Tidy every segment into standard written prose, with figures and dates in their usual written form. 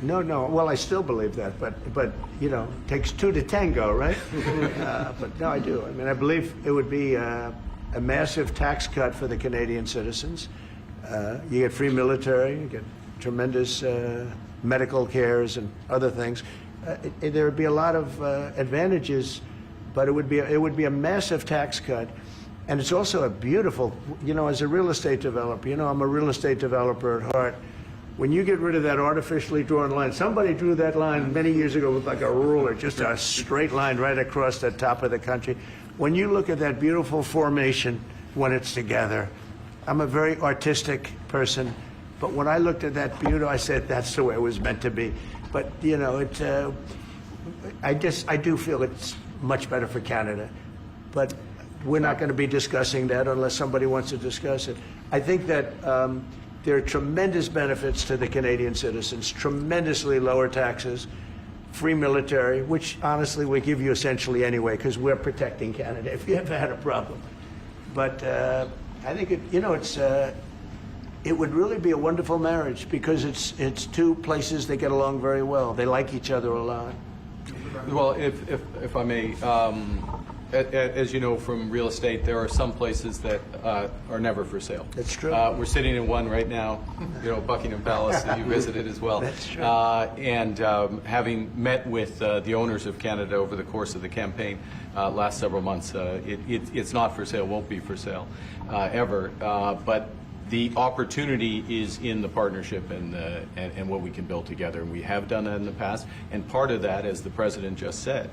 No, no. Well, I still believe that, but you know, it takes two to tango, right? But no, I do. I mean, I believe it would be a massive tax cut for the Canadian citizens. You get free military, you get tremendous medical cares and other things. There would be a lot of advantages, but it would be a massive tax cut. And it's also a beautiful, you know, as a real estate developer, you know, I'm a real estate developer at heart. When you get rid of that artificially drawn line, somebody drew that line many years ago with like a ruler, just a straight line right across the top of the country. When you look at that beautiful formation when it's together, I'm a very artistic person, but when I looked at that beauty, I said, that's the way it was meant to be. But, you know, I do feel it's much better for Canada. But we're not going to be discussing that unless somebody wants to discuss it. I think that there are tremendous benefits to the Canadian citizens, tremendously lower taxes, free military, which honestly we give you essentially anyway because we're protecting Canada if you ever had a problem. But I think it would really be a wonderful marriage because it's two places that get along very well. They like each other a lot. Well, if I may, as you know from real estate, there are some places that are never for sale. That's true. We're sitting in one right now, you know, Buckingham Palace, that you visited as well. That's true. And having met with the owners of Canada over the course of the campaign last several months, it's not for sale, won't be for sale ever. But the opportunity is in the partnership and what we can build together. And we have done that in the past. And part of that, as the President just said,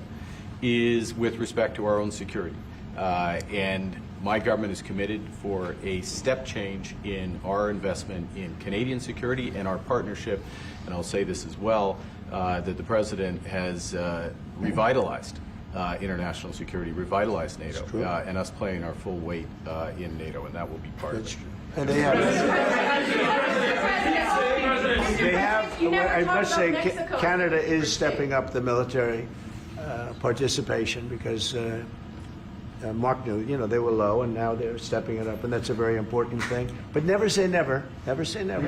is with respect to our own security. And my government is committed for a step change in our investment in Canadian security and our partnership, and I'll say this as well, that the President has revitalized international security, revitalized NATO, and us playing our full weight in NATO, and that will be part of it. And they have, I must say, Canada is stepping up the military participation because Mark knew, you know, they were low and now they're stepping it up, and that's a very important thing. But never say never. Never say never.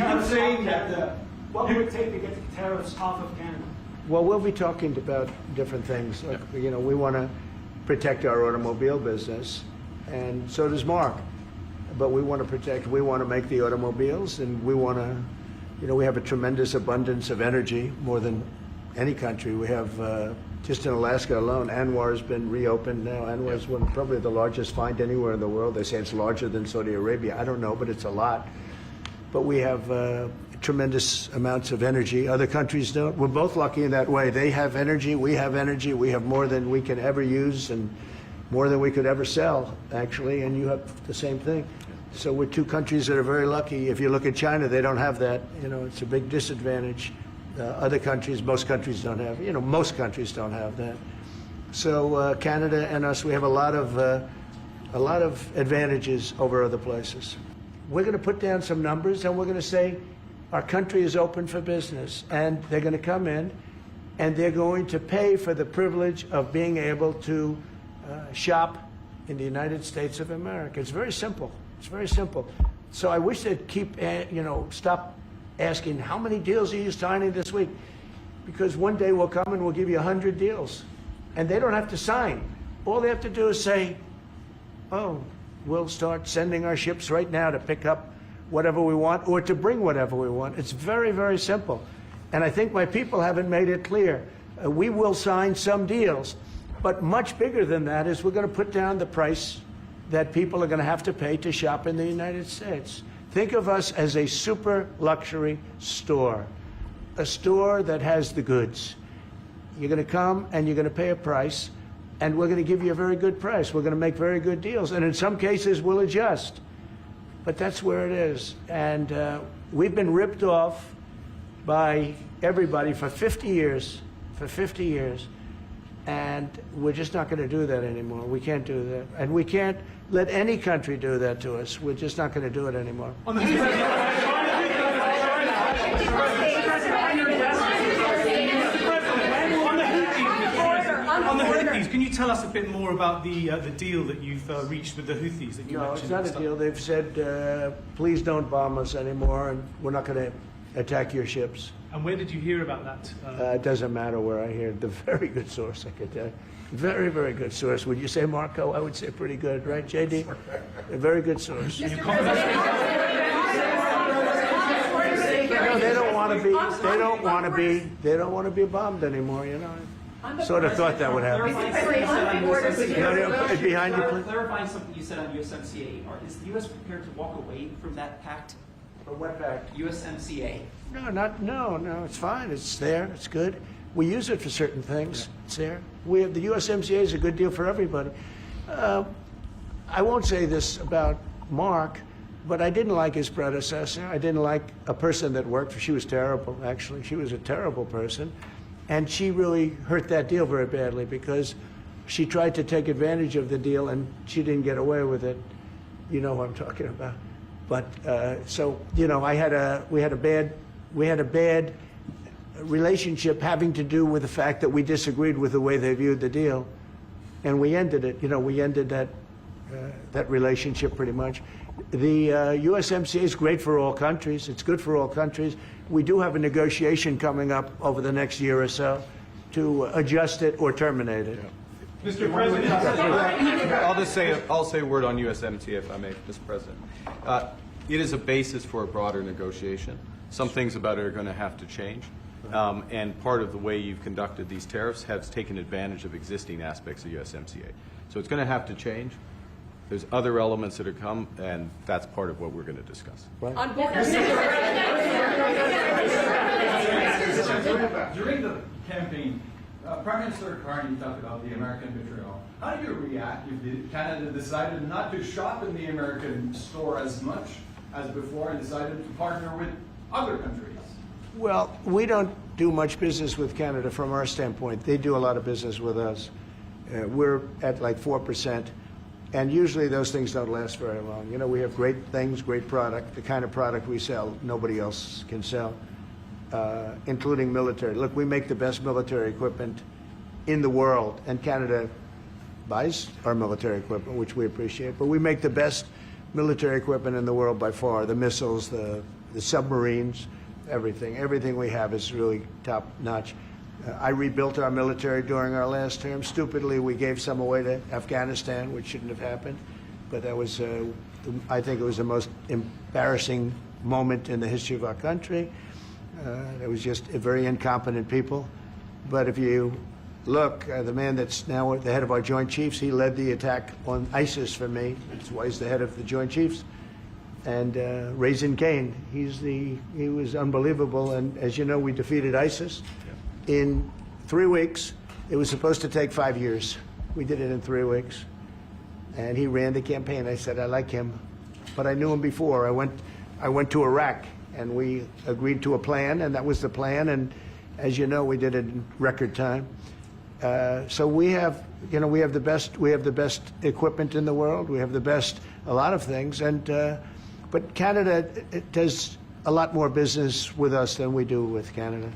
I'm saying that what would it take to get the tariffs off of Canada? Well, we'll be talking about different things. Like, you know, we want to protect our automobile business, and so does Mark. But we want to make the automobiles, and we want to, you know, we have a tremendous abundance of energy, more than any country. We have, just in Alaska alone, Anwar's been reopened now. Anwar's probably the largest find anywhere in the world. They say it's larger than Saudi Arabia. I don't know, but it's a lot. But we have tremendous amounts of energy. Other countries don't. We're both lucky in that way. They have energy, we have energy. We have more than we can ever use and more than we could ever sell, actually, and you have the same thing. So we're two countries that are very lucky. If you look at China, they don't have that. You know, it's a big disadvantage. Other countries, most countries don't have, you know, most countries don't have that. So Canada and us, we have a lot of advantages over other places. We're going to put down some numbers and we're going to say our country is open for business, and they're going to come in and they're going to pay for the privilege of being able to shop in the United States of America. It's very simple. It's very simple. So I wish they'd keep, you know, stop asking how many deals are you signing this week, because one day we'll come and we'll give you 100 deals and they don't have to sign. All they have to do is say, oh, we'll start sending our ships right now to pick up whatever we want or to bring whatever we want. It's very, very simple. And I think my people haven't made it clear. We will sign some deals, but much bigger than that is we're going to put down the price that people are going to have to pay to shop in the United States. Think of us as a super luxury store, a store that has the goods. You're going to come and you're going to pay a price, and we're going to give you a very good price. We're going to make very good deals, and in some cases we'll adjust. But that's where it is. And we've been ripped off by everybody for 50 years, and we're just not going to do that anymore. We can't do that. And we can't let any country do that to us. We're just not going to do it anymore. On the Houthis, can you tell us a bit more about the deal that you've reached with the Houthis that you No, mentioned? it's not a deal. They've said, please don't bomb us anymore, and we're not going to attack your ships. And where did you hear about that? It doesn't matter where I hear it. The very good source, I could tell you. Very, very good source. Would you say, Marco? I would say pretty good, right, JD? A very good source. No, they don't want to be. They don't want to be. They don't want to be bombed anymore. You know. Sort of thought that would happen. Behind you, please. Clarifying something you said on USMCA, is the U.S. prepared to walk away from that pact? What pact? USMCA. No. It's fine. It's there. It's good. We use it for certain things. It's there. We have the USMCA is a good deal for everybody. I won't say this about Mark, but I didn't like his predecessor. I didn't like a person that worked for. She was terrible. Actually, she was a terrible person, and she really hurt that deal very badly because she tried to take advantage of the deal and she didn't get away with it. You know what I'm talking about. But so you know, we had a bad relationship having to do with the fact that we disagreed with the way they viewed the deal, and we ended it. You know, we ended that relationship pretty much. The USMCA is great for all countries. It's good for all countries. We do have a negotiation coming up over the next year or so to adjust it or terminate it. Mr. President, I'll say a word on USMCA, if I may, Mr. President. It is a basis for a broader negotiation. Some things about it are going to have to change. And part of the way you've conducted these tariffs has taken advantage of existing aspects of USMCA. So it's going to have to change. There's other elements that are come, and that's part of what we're going to discuss. Right. During the campaign, Prime Minister Carney talked about the American betrayal. How do you react if Canada decided not to shop in the American store as much as before and decided to partner with other countries? Well, we don't do much business with Canada from our standpoint. They do a lot of business with us. We're at like 4%, and usually those things don't last very long. You know, we have great things, great product. The kind of product we sell, nobody else can sell, including military. Look, we make the best military equipment in the world, and Canada buys our military equipment, which we appreciate. But we make the best military equipment in the world by far. The missiles, the submarines. Everything we have is really top notch. I rebuilt our military during our last term. Stupidly, we gave some away to Afghanistan, which shouldn't have happened. But that was, I think it was the most embarrassing moment in the history of our country. It was just very incompetent people. But if you look, the man that's now the head of our Joint Chiefs, he led the attack on ISIS for me. That's why he's the head of the Joint Chiefs. And Raisin Kane, he was unbelievable. And as you know, we defeated ISIS in 3 weeks. It was supposed to take 5 years. We did it in 3 weeks. And he ran the campaign. I said, I like him. But I knew him before. I went to Iraq, and we agreed to a plan, and that was the plan. And as you know, we did it in record time. So we have the best equipment in the world. We have the best, a lot of things. But Canada does a lot more business with us than we do with Canada.